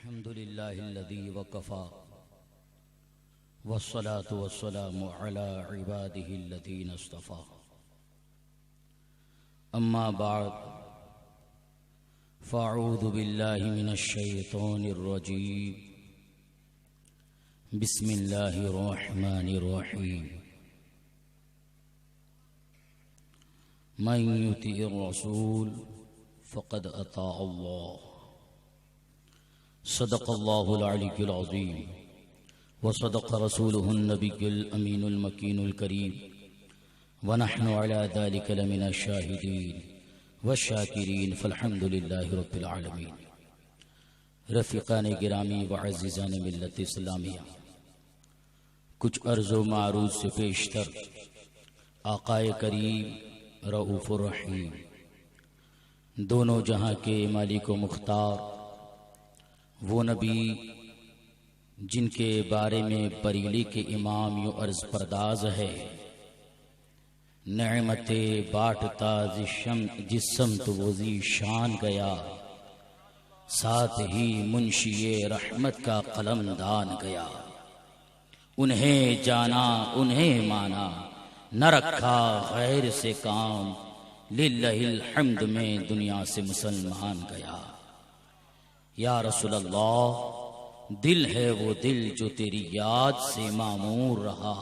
الحمد لله الذي وكفى والصلاة والسلام على عباده الذين اصطفى أما بعد فأعوذ بالله من الشيطان الرجيم بسم الله الرحمن الرحيم من يطع الرسول فقد أطاع الله صدق الله العلي العظيم وصدق رسوله النبي الأمين المكين الكريم ونحن على ذلك لمن الشاهدين والشاكرين فالحمد لله رب العالمين. رفیقان گرامی و عزیزان ملت اسلامیہ، کچھ عرض و معروض سے پیشتر آقائے کریم رؤوف الرحیم، دونوں جہاں کے مالک و مختار، وہ نبی جن کے بارے میں بریلی کے امام یوں عرض پرداز ہے، نعمت باٹتا جس سمت وہ ذی شان گیا، ساتھ ہی منشی رحمت کا قلم دان گیا. انہیں جانا انہیں مانا، نہ رکھا غیر سے کام، للہ الحمد میں دنیا سے مسلمان گیا. یا رسول اللہ، دل ہے وہ دل جو تیری یاد سے معمور رہا،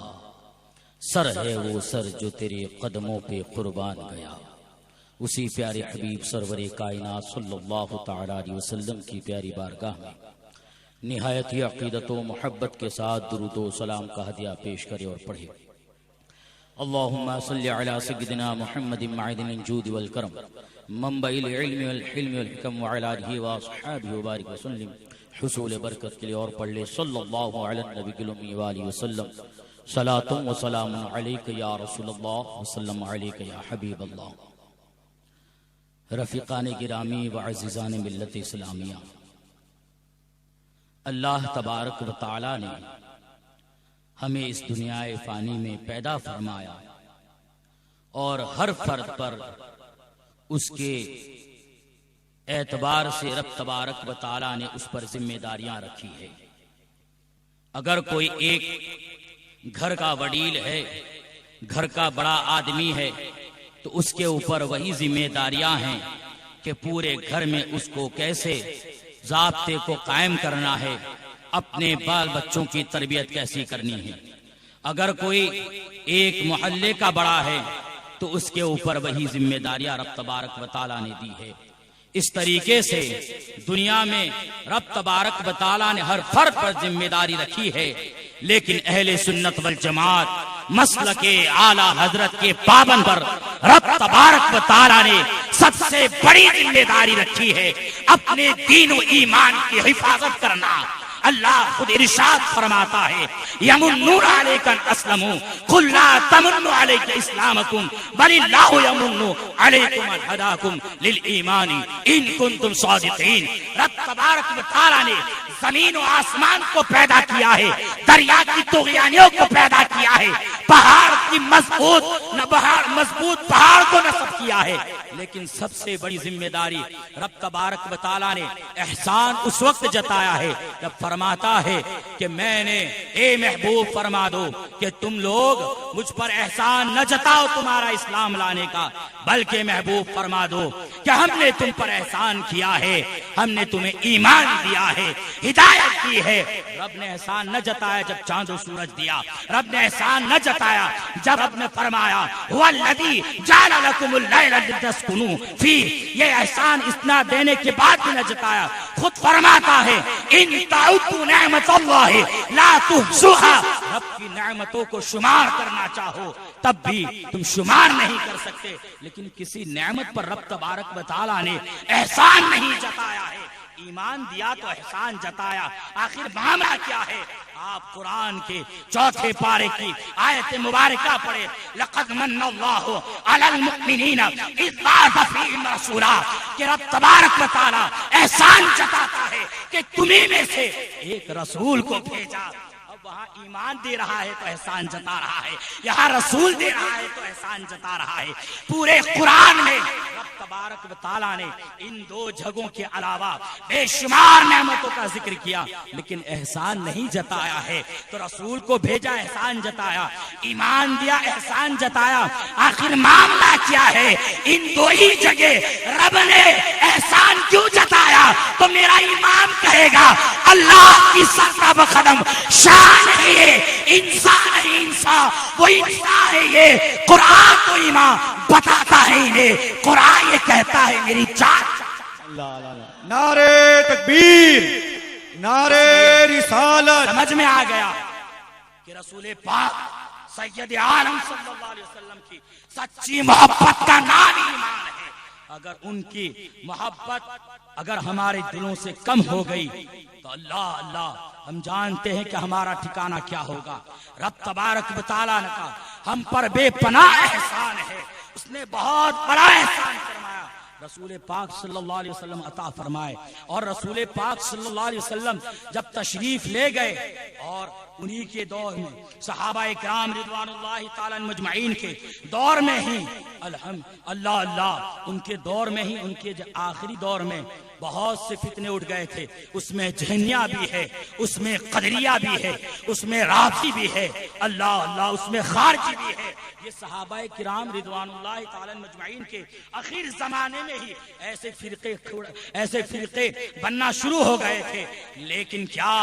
سر ہے وہ سر جو تیرے قدموں پہ قربان گیا. اسی پیارے حبیب سرور کائنات صلی اللہ تعالی علیہ وسلم کی پیاری بارگاہ میں نہایت ہی عقیدت و محبت کے ساتھ درود و سلام کا ہدیہ پیش کرے اور پڑھے. اللہم صلی علی سیدنا محمد معدن الجود والکرم منبع العلم والحلم والحکم وعلی آلہ واصحابہ وبارک وسلم. حصول برکت کے لیے اور پڑھ لے صلی اللہ علی النبی الامی وآلہ وسلم. صلاۃ و سلام علیک یا رسول اللہ وسلم علیک یا حبیب اللہ. رفیقان گرامی و عزیزان ملت اسلامیہ، اللہ تبارک و تعالی نے ہمیں اس دنیا فانی میں پیدا فرمایا اور ہر فرد پر اس کے اعتبار سے رب تبارک و تعالی نے اس پر ذمہ داریاں رکھی ہے. اگر کوئی ایک گھر کا وڈیل ہے، گھر کا بڑا آدمی ہے، تو اس کے اوپر وہی ذمہ داریاں ہیں کہ پورے گھر میں اس کو کیسے ضابطے کو قائم کرنا ہے، اپنے بال بچوں کی تربیت کیسی کرنی ہے. اگر کوئی ایک محلے کا بڑا ہے تو اس کے اوپر وہی ذمہ داریاں رب تبارک و تعالی نے دی ہے. اس طریقے سے دنیا میں رب تبارک و تعالی نے ہر فرد پر ذمہ داری رکھی ہے، لیکن اہل سنت والجماعت مسلک اعلی حضرت کے پابند پر رب تبارک و تعالی نے سب سے بڑی ذمہ داری رکھی ہے اپنے دین و ایمان کی حفاظت کرنا. اللہ خود ارشاد فرماتا ہے، یمنون علیک ان اسلموا قل لا تمنوا علیک اسلامکم بل اللہ یمن علیکم ان ہداکم للایمان ان کنتم صادقین. رب تبارک و تعالی نے زمین و آسمان کو پیدا کیا ہے، دریا کی طغیانیوں کو پیدا کیا ہے، پہاڑ کی مضبوط پہاڑ کو نصب کیا ہے، لیکن سب سے بڑی ذمہ داری رب تبارک و تعالی نے احسان اس وقت جتایا ہے جب فرماتا ہے کہ میں نے اے محبوب فرما دو کہ تم لوگ مجھ پر احسان نہ جتاؤ تمہارا اسلام لانے کا، بلکہ محبوب فرما دو کہ ہم نے تم پر احسان کیا ہے، ہم نے تمہیں ایمان دیا ہے، ہدایت کی ہے. رب نے احسان نہ جتایا جب چاند و سورج دیا، رب نے احسان نہ جتایا جب رب نے فرمایا هو الذی جعل لکم اللیل لتسکنوا فیہ. یہ احسان اتنا دینے کے بعد بھی نہ جتایا. خود فرماتا ہے ان تعدوا نعمت اللہ لا تحصوها. رب کی نعمتوں کو شمار کرنا چاہو تب بھی تم شمار نہیں کر سکتے، لیکن کسی نعمت پر رب تبارک و تعالی نے احسان نہیں جتایا ہے. ایمان دیا تو احسان جتایا. آخر معاملہ کیا ہے؟ آپ قرآن کے چوتھے پارے کی آیت مبارکہ پڑھے، لقد من اللہ علی المؤمنین اذ بعث فیہم رسولا. کہ رب تبارک و تعالی احسان جتاتا ہے کہ تمہیں میں سے ایک رسول کو بھیجا. اب وہاں ایمان دے رہا ہے تو احسان جتا رہا ہے، یہاں رسول دے رہا ہے تو احسان جتا رہا ہے۔ پورے قرآن میں رب تبارک و تعالیٰ نے ان دو جگہوں کے علاوہ بے شمار نعمتوں کا ذکر کیا، لیکن احسان نہیں جتایا ہے۔ تو رسول کو بھیجا، احسان جتایا، ایمان دیا، احسان جتایا، آخر معاملہ کیا ہے؟ ان دو ہی جگہ رب نے احسان کیوں جتایا؟ تو میرا امام کہے گا اللہ کی سر بقدم شان ہے یہ، انسان ہے انسان، وہ انسان ہے یہ۔ قرآن تو امام بتاتا ہے انہیں، قرآن یہ کہتا ہے میری جان۔ نعرے تکبیر، نعرے رسالت۔ سمجھ میں آ گیا کہ رسول پاک سید عالم صلی اللہ علیہ وسلم کی سچی محبت کا نام ایمان ہے۔ اگر ان کی محبت اگر ہمارے دلوں سے کم ہو گئی تو اللہ اللہ ہم جانتے ہیں کہ ہمارا ٹھکانہ کیا ہوگا۔ رب تبارک و تعالیٰ نے کہا ہم پر بے پناہ احسان ہے، اس نے بہت بڑا احسان فرمایا، رسول پاک صلی اللہ علیہ وسلم عطا فرمائے۔ اور رسول پاک صلی اللہ علیہ وسلم جب تشریف لے گئے اور انہی کے دور میں صحابہ کرام رضوان اللہ تعالی مجمعین کے دور میں ہی اللہ اللہ ان کے دور میں ہی، ان کے آخری دور میں بہت سے فتنے اٹھ گئے تھے، اس میں جہنیہ بھی ہے، اس میں قدریہ بھی ہے، اس میں رافضی بھی ہے، اللہ اللہ اس میں خارجی بھی ہے۔ یہ صحابہ کرام رضوان اللہ تعالی مجمعین کے آخر زمانے میں ہی ایسے فرقے بننا شروع ہو گئے تھے، لیکن کیا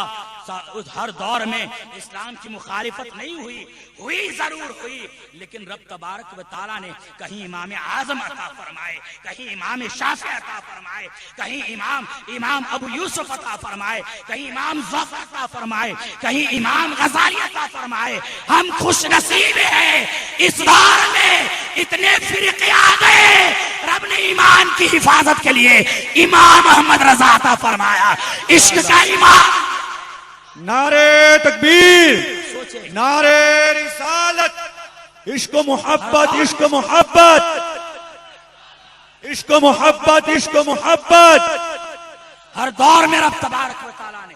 ہر دور میں اسلام کی مخالفت نہیں ہوئی؟ ہوئی ضرور ہوئی، لیکن رب تبارک و تعالیٰ نے کہیں امام اعظم عطا فرمائے، کہیں امام شافعی عطا فرمائے، کہیں امام ابو یوسف عطا فرمائے، کہیں امام ظفر عطا فرمائے، کہیں امام غزالی عطا فرمائے۔ ہم خوش نصیب ہیں، اس دور میں اتنے فرقے آ گئے، رب نے ایمان کی حفاظت کے لیے امام احمد رضا عطا فرمایا، عشق کا امام۔ نعرے تکبیر، نعرے رسالت۔ عشق و محبت، عشق و محبت، عشق و محبت، عشق و محبت۔ ہر دور میں رب تبارک و تعالیٰ نے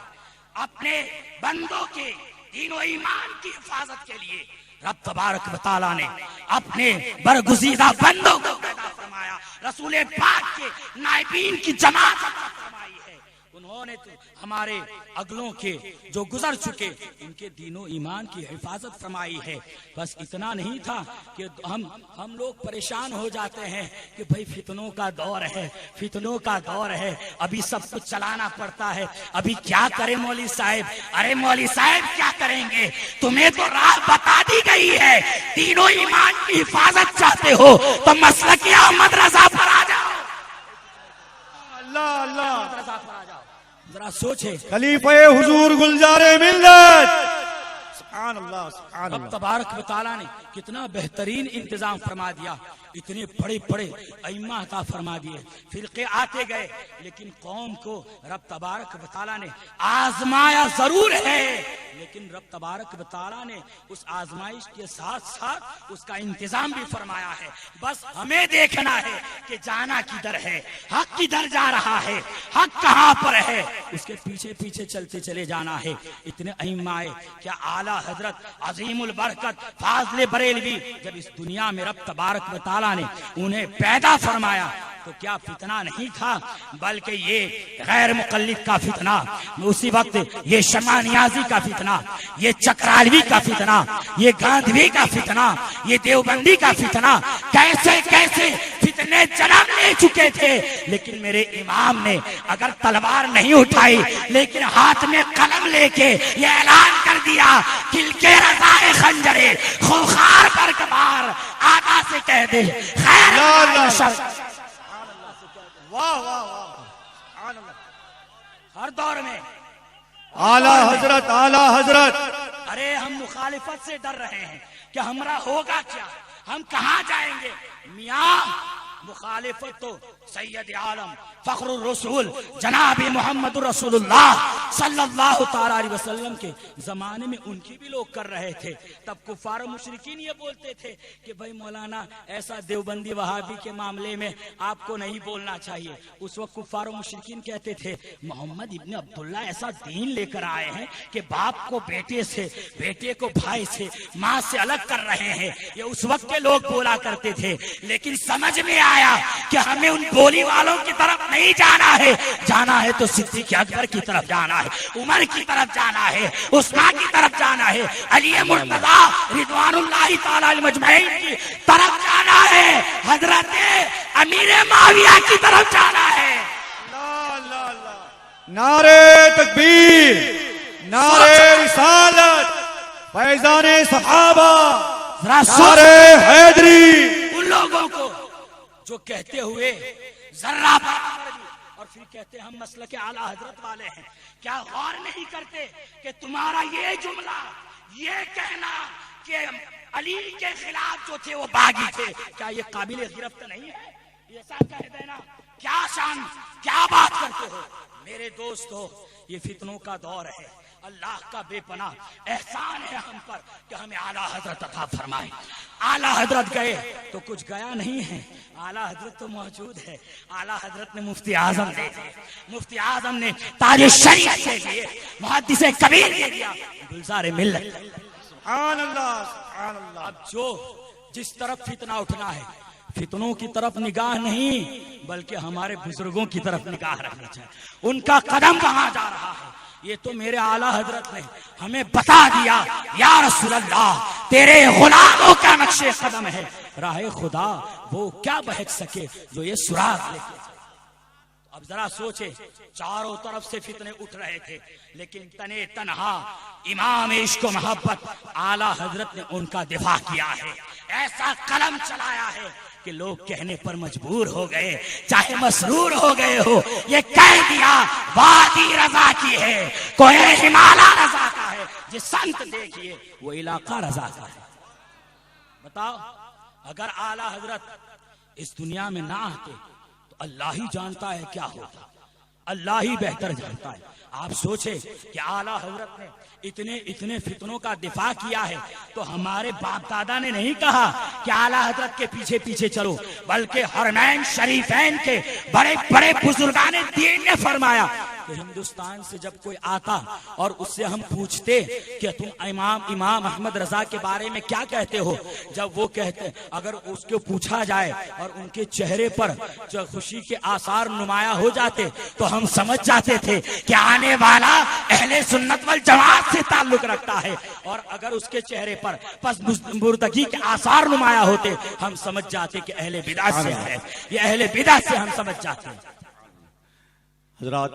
اپنے بندوں کے دین و ایمان کی حفاظت کے لیے رب تبارک و تعالیٰ نے اپنے برگزیدہ بندوں کو پیدا فرمایا، رسول پاک کے نائبین کی جماعت عطا فرمائی ہے۔ انہوں نے تو ہمارے اگلوں کے جو گزر چکے ان کے دین و ایمان کی حفاظت فرمائی ہے۔ بس اتنا نہیں تھا کہ ہم لوگ پریشان ہو جاتے ہیں کہ بھئی فتنوں کا دور ہے، فتنوں کا دور ہے، ابھی سب کچھ چلانا پڑتا ہے، ابھی کیا کریں مولوی صاحب؟ ارے مولوی صاحب کیا کریں گے؟ تمہیں تو راہ بتا دی گئی ہے، دین و ایمان کی حفاظت چاہتے ہو تو مسلک احمد رضا پر آ جاؤ۔ اللہ اللہ، رضا پر آ جاؤ، ذرا سوچے خلیفہ حضور گلزار ملت۔ سبحان اللہ، سبحان رب اللہ۔ تبارک و تعالیٰ نے کتنا بہترین انتظام فرما دیا، اتنے بڑے بڑے ائمہ عطا فرما دیے، فرقے آتے گئے، لیکن قوم کو رب تبارک و تعالیٰ نے آزمایا ضرور ہے، لیکن رب تبارک و تعالیٰ نے اس آزمائش کے ساتھ ساتھ اس کا انتظام بھی فرمایا ہے۔ بس ہمیں دیکھنا ہے کہ جانا کدھر ہے، حق کدھر جا رہا ہے، حق کہاں پر ہے، اس کے پیچھے پیچھے چلتے چلے جانا ہے۔ اتنے ائمہ آئے، کیا اعلیٰ حضرت عظیم البرکت فاضل بریلوی جب اس دنیا میں رب تبارک و تعالیٰ نے انہیں پیدا فرمایا تو کیا فتنہ نہیں تھا، بلکہ یہ غیر مقلد کا فتنہ، اسی وقت یہ شمع نیازی کا فتنہ، یہ چکرالوی کا فتنہ، یہ گاندھوی کا فتنہ، یہ دیوبندی کا فتنہ، کیسے کیسے فتنے جنم لے چکے تھے، لیکن میرے امام نے اگر تلوار نہیں اٹھائی لیکن ہاتھ میں قلم لے کے یہ اعلان کر دیا، کل کے رضائے خنجرے خوخار پر کبار، آقا سے کہہ دے خیر واہ واہ واہ، ہر دور میں اعلیٰ حضرت، اعلیٰ حضرت۔ ارے ہم مخالفت سے ڈر رہے ہیں کہ ہمارا ہوگا کیا، ہم کہاں جائیں گے؟ میاں مخالفت تو سید عالم فخر الرسول جناب محمد رسول اللہ صلی اللہ تعالی علیہ وسلم کے زمانے میں ان کی بھی لوگ کر رہے تھے. تب کفار و مشرکین یہ بولتے تھے کہ بھائی مولانا ایسا دیوبندی وہابی کے معاملے میں آپ کو نہیں بولنا چاہیے. اس وقت کفار و مشرکین کہتے تھے محمد ابن عبداللہ ایسا دین لے کر آئے ہیں کہ باپ کو بیٹے سے، بیٹے کو بھائی سے، ماں سے الگ کر رہے ہیں. یہ اس وقت کے لوگ بولا کرتے تھے. لیکن سمجھ میں آیا کہ ہمیں ان بولی والوں کی طرف نہیں جانا ہے، جانا ہے تو صدیق اکبر کی طرف جانا ہے، عمر کی طرف جانا ہے، عثمان کی طرف جانا ہے، علی مرتضیٰ رضوان اللہ تعالی علیہ مجمعین کی طرف جانا ہے، حضرت امیر معاویہ کی طرف جانا ہے. نعرے تکبیر، نعرے رسالت، فیضان صحابہ، نعرے حیدری. ان لوگوں کو جو کہتے ہوئے ذرہ اور پھر کہتے ہم مسلک اعلی حضرت والے ہیں، کیا غور نہیں کرتے کہ تمہارا یہ جملہ، یہ کہنا کہ علی کے خلاف جو تھے وہ باغی تھے، کیا یہ قابل گرفت نہیں ہے؟ ایسا کہہ دینا کیا شان، کیا بات کرتے ہو؟ میرے دوستو، یہ فتنوں کا دور ہے. اللہ کا بے پناہ احسان ہے ہم پر کہ ہمیں اعلیٰ حضرت عطا فرمائے. اعلیٰ حضرت گئے تو کچھ گیا نہیں ہے، اعلیٰ حضرت تو موجود ہے. اعلیٰ حضرت نے مفتی اعظم دے دیے، مفتی اعظم نے تاج شریعت دے دیے، محدث کبیر دے دیا، گلزار ملت. سبحان اللہ، سبحان اللہ. اب جو جس طرف فتنہ اٹھنا ہے، فتنوں کی طرف نگاہ نہیں بلکہ ہمارے بزرگوں کی طرف نگاہ رکھنا چاہیے. ان کا قدم کہاں جا رہا ہے یہ تو میرے اعلیٰ حضرت نے ہمیں بتا دیا. یا رسول اللہ، تیرے غلاموں کا نقش قدم ہے، راہ خدا وہ کیا بہک سکے جو یہ سراغ لے کے. اب ذرا سوچے، چاروں طرف سے فتنے اٹھ رہے تھے لیکن تنے تنہا امام عشق و محبت اعلیٰ حضرت نے ان کا دفاع کیا ہے. ایسا قلم چلایا ہے کہ لوگ کہنے پر مجبور ہو گئے، چاہے مسرور ہو گئے ہو. یہ کہہ دیا وادی رضا کی ہے، کوئی ہمالا رضا کا ہے، جس سنت دیکھیے وہ علاقہ رضا کا ہے. بتاؤ، اگر اعلیٰ حضرت اس دنیا میں نہ آتے تو اللہ ہی جانتا ہے کیا ہوتا، اللہ ہی بہتر جانتا ہے. آپ سوچے کہ اعلیٰ حضرت نے اتنے فتنوں کا دفاع کیا ہے تو ہمارے باپ دادا نے نہیں کہا کہ اعلیٰ حضرت کے پیچھے پیچھے چلو، بلکہ حرمین شریفین کے بڑے بڑے بزرگان دین نے فرمایا کہ ہندوستان سے جب کوئی آتا اور اس سے ہم پوچھتے کہ تم امام احمد رضا کے بارے میں کیا کہتے ہو، جب وہ کہتے، اگر اس کو پوچھا جائے اور ان کے چہرے پر جو خوشی کے آثار نمایاں ہو جاتے تو ہم سمجھ جاتے تھے کہ آنے والا اہل سنت والجماعت سے تعلق رکھتا ہے، اور اگر اس کے چہرے پر پس مردگی کے آثار نمایاں ہوتے ہم سمجھ جاتے کہ اہل بدعت سے ہے، یہ اہل بدعت سے ہم سمجھ جاتے ہیں. حضرات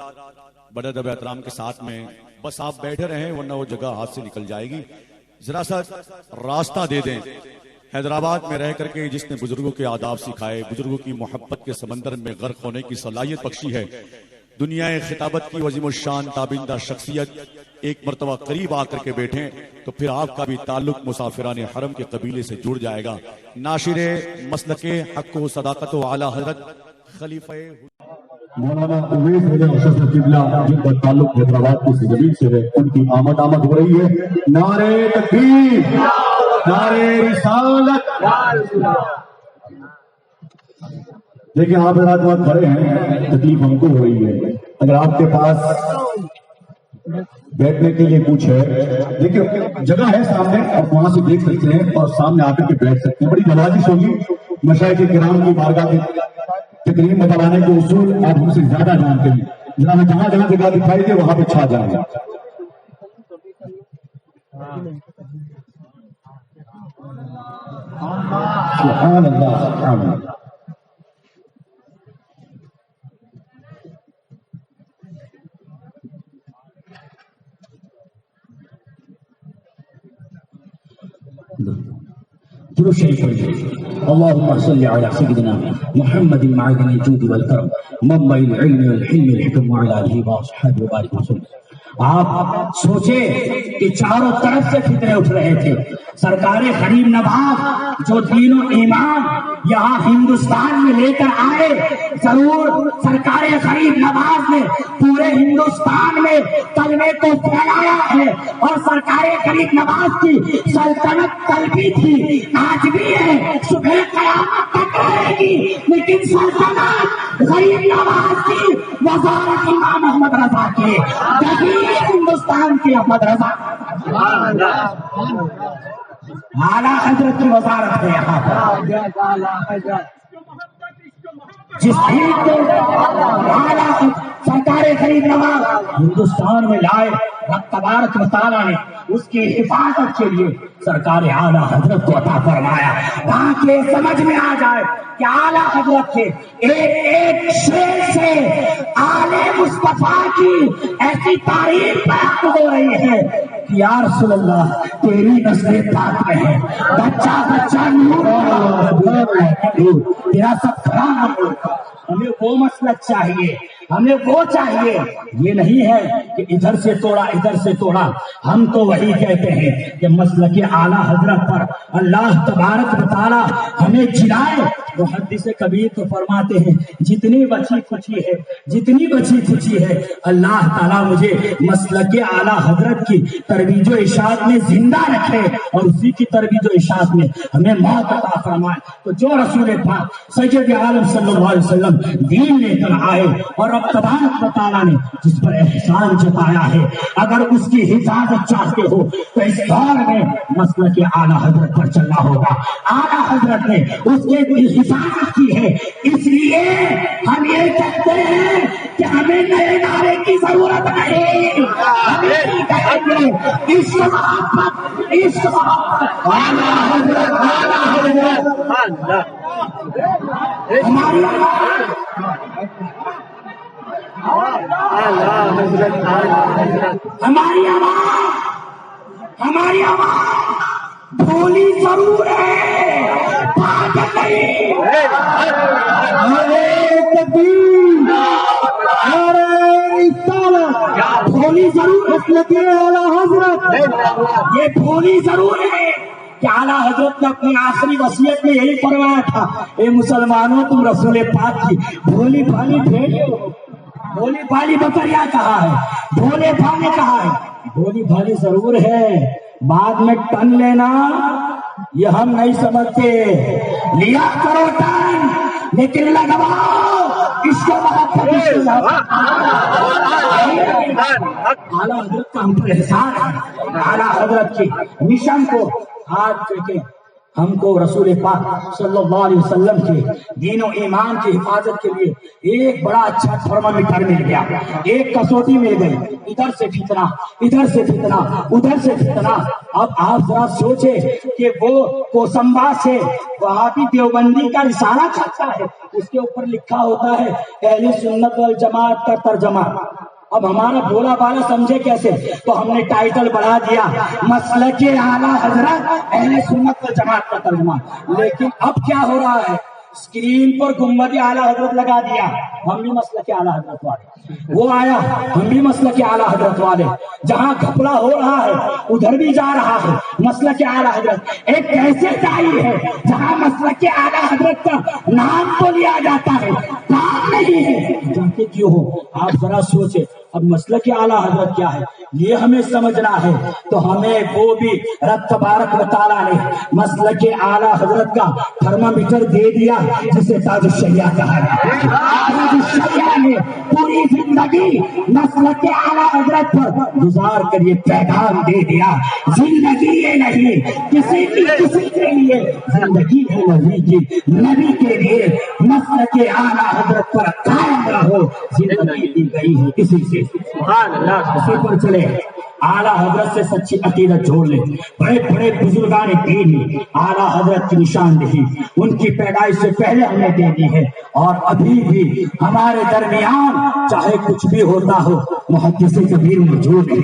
بڑے ادب احترام کے ساتھ میں بس آپ بیٹھے رہیں ورنہ وہ جگہ ہاتھ سے نکل جائے گی. ذرا سا راستہ دے دیں. حیدرآباد میں رہ کر کے جس نے بزرگوں کے آداب سکھائے، بزرگوں کی محبت کے سمندر میں غرق ہونے کی صلاحیت بخشی ہے، دنیا خطابت کی عظیم الشان تابندہ شخصیت ایک مرتبہ قریب آ کر کے بیٹھیں تو پھر آپ کا بھی تعلق مسافران حرم کے قبیلے سے جڑ جائے گا. ناشر مسلک حق و صداقت و اعلیٰ حضرت خلیفہ مولانا اویس رضا اشرف قبلہ جن کا تعلق حیدرآباد کی سرزمین سے ہے، ان کی آمد ہو رہی ہے. نعرے تکبیر، نعرے رسالت. دیکھیں آپ حضرات بہت کھڑے ہیں، تکلیف ہم کو ہو رہی ہے. اگر آپ کے پاس بیٹھنے کے لیے کچھ ہے، دیکھیں جگہ ہے سامنے، آپ وہاں سے دیکھ سکتے ہیں اور سامنے آ کر کے بیٹھ سکتے ہیں. بڑی نوازش ہوگی، مشائخ کرام کی بارگاہ کی تقریم میں بتانے کے اصول آپ ہم سے زیادہ جانتے ہیں. جناب جہاں جہاں جگہ دکھائی دے وہاں پہ چھا جائیں گے. سبحان اللہ، سبحان اللہ. درود شریف اللهم صل على سيدنا محمد معدن الجود والكرم منبع العلم والحلم والحكم وعلى اله واصحابه وبارك وسلم. آپ سوچے کہ چاروں طرف سے فتنے اٹھ رہے تھے. سرکار غریب نواز جو دین و ایمان یہاں ہندوستان میں لے کر آئے، ضرور سرکار غریب نواز نے پورے ہندوستان میں کلمے کو پھیلایا ہے، اور سرکار غریب نواز کی سلطنت کل بھی تھی، آج بھی ہے، صبح قیامت تک رہے گی، لیکن سلطنت غریب نواز کی، وزارت امام احمد رضا کی، دبیر ہندوستان کی احمد رضا، اعلیٰ حضرت کی وزارت ہے یہاں پر، جس دین کو اعلیٰ سرکار غریب نواز ہندوستان میں لائے، رب تبارک و تعالیٰ نے اس کی حفاظت کے لیے سرکار اعلیٰ حضرت کو عطا فرمایا، تاکہ سمجھ میں آ جائے کہ اعلیٰ حضرت کے ایک ایک شعر سے آل مصطفیٰ کی ایسی تعریف بیان ہو رہی ہے کہ یا رسول اللہ تیری نسل پاک میں ہے، بچہ بچہ نور، تیرا سب کھڑا نور، ہمیں وہ مسلک چاہیے، ہمیں وہ چاہیے، یہ نہیں ہے کہ ادھر سے توڑا ادھر سے توڑا، ہم تو وہی کہتے ہیں کہ مسلک اعلیٰ حضرت پر اللہ تبارک و تعالی ہمیں چلائے۔ محدث کبیر تو فرماتے ہیں جتنی بچی کچی ہے، جتنی بچی کچی ہے، اللہ تعالیٰ مجھے مسلک اعلیٰ حضرت کی ترویج و ارشاد میں زندہ رکھے اور اسی کی ترویج و ارشاد میں ہمیں موت عطا فرمائے۔ تو جو رسول پاک سید عالم صلی اللہ علیہ وسلم دین لے کر آئے اور رب تبارک و تعالیٰ نے جس پر احسان جتایا ہے، اگر اس کی حفاظت چاہتے ہو تو اس دور میں مسلک اعلیٰ حضرت پر چلنا ہوگا۔ اعلیٰ حضرت نے اس کے حفاظت کی ہے، اس لیے ہم یہ کہتے ہیں کہ ہمیں نئے نعرے کی ضرورت نہیں، ہمیں کہیں گے اس محبت، اس محبت اعلیٰ حضرت، اعلیٰ حضرت ہماری آواز بھولی ضرور ہے، پاگل نہیں، بھولی ضرور حضرت، یہ بھولی ضرور ہے کہ اعلیٰ حضرت نے اپنی آخری وصیت میں یہی فرمایا تھا، اے مسلمانوں تم رسول پاک کی بھولی بھالی بھیڑیے ہو، بھولی بھالی بکریا کہا ہے، بھولے بھالے کہا ہے، بھولی بھالی ضرور ہے، بعد میں ٹن لینا یہ ہم نہیں سمجھتے، لیا کرو ٹن لیکن لگواؤ اس کو اعلیٰ حضرت کا ہم پر احسان ہے، اعلیٰ حضرت کی مشن کو آج دیکھیں، ہم کو رسول پاک صلی اللہ علیہ وسلم کے دین و ایمان کی حفاظت کے لیے ایک بڑا اچھا تھرمامیٹر مل گیا، ایک کسوٹی مل گئی، ادھر سے فتنہ، ادھر سے فتنہ، ادھر سے فتنہ۔ اب آپ ذرا سوچے کہ وہ کوسمبا سے وہابی دیوبندی کا رسالہ چھپتا ہے، اس کے اوپر لکھا ہوتا ہے اہل سنت والجماعت کا ترجمہ۔ اب ہمارا بولا بالا سمجھے کیسے، تو ہم نے ٹائٹل بڑھا دیا مسلک اعلیٰ حضرت اہل سنت والجماعت کا ترجمہ۔ لیکن اب کیا ہو رہا ہے، اسکرین پر گنبد اعلیٰ حضرت لگا دیا، ہم بھی مسلک اعلیٰ حضرت والے، وہ آیا ہم بھی مسلک اعلیٰ حضرت والے، جہاں گھپلا ہو رہا ہے ادھر بھی جا رہا ہے مسلک اعلیٰ حضرت۔ ایک ایسے دائی ہے جہاں مسلک اعلیٰ حضرت کا نام تو لیا جاتا ہے، کام نہیں ہے، جاتے کیوں ہو؟ آپ ذرا سوچے، اب مسلک اعلیٰ حضرت کیا ہے یہ ہمیں سمجھنا ہے، تو ہمیں وہ بھی رب تبارک و تعالیٰ نے مسلک اعلیٰ حضرت کا تھرمامیٹر دے دیا جسے تاج الشریعہ کہا ہے۔ تاج الشریعہ نے پوری زندگی مسلک اعلیٰ حضرت پر گزار کر یہ پیغام دے دیا، زندگی یہ نہیں کسی کے لیے، زندگی ہے نبی کی، نبی کے لیے مسلک اعلیٰ حضرت پر قائم رہو، زندگی دی گئی ہے کسی سے، کسی پر چلے، اعلیٰ حضرت سے سچی عقیدت جوڑ لے۔ بڑے بڑے بزرگان دین اعلیٰ حضرت کی نشاندہی ان کی پیدائش سے پہلے ہم نے دے دی ہے، اور ابھی بھی ہمارے درمیان چاہے کچھ بھی ہوتا ہو محدث کبیر موجود ہے،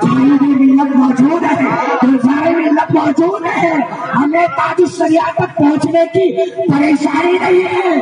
غریبی ملت موجود ہے، گلزار ملت موجود ہے، ہمیں تاج الشریعہ تک پہنچنے کی پریشانی نہیں ہے،